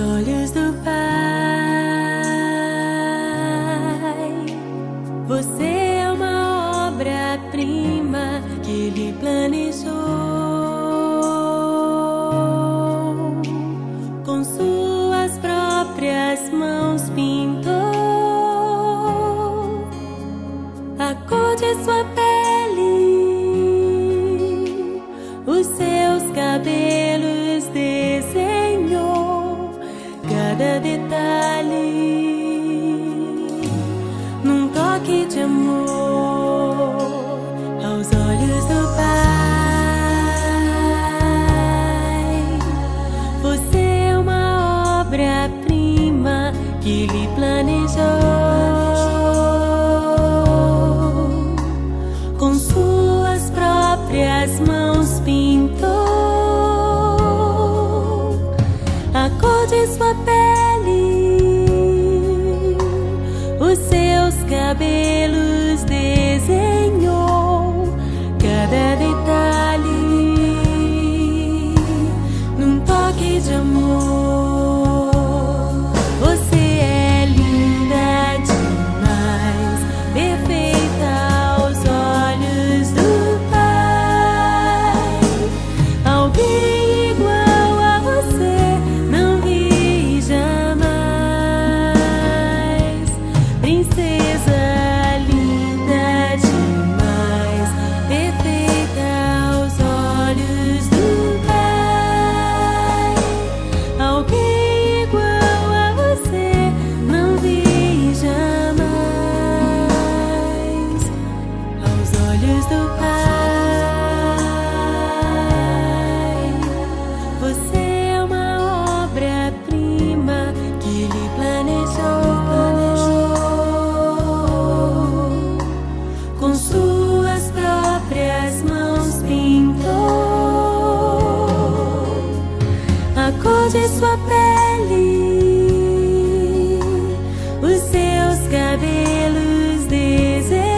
olhos do Pai. Você é uma obra-prima que Ele planejou, com suas próprias mãos pintou a cor de sua pele, os seus cabelos desenhou, cada detalhe num toque de amor aos olhos do Pai. Você é uma obra-prima que Ele planejou, com suas próprias mãos pintou a cor de sua pele, os seus cabelos desenhou, cada detalhe num toque de amor. Você é linda demais, perfeita aos olhos do Pai. Alguém igual a você não vi jamais. Princesa linda demais, perfeita aos olhos do Pai. Alguém igual a você não vi jamais aos olhos do Pai. Você é uma obra-prima que Ele planejou, com suas próprias mãos pintou a cor de sua pele, os seus cabelos desenhou,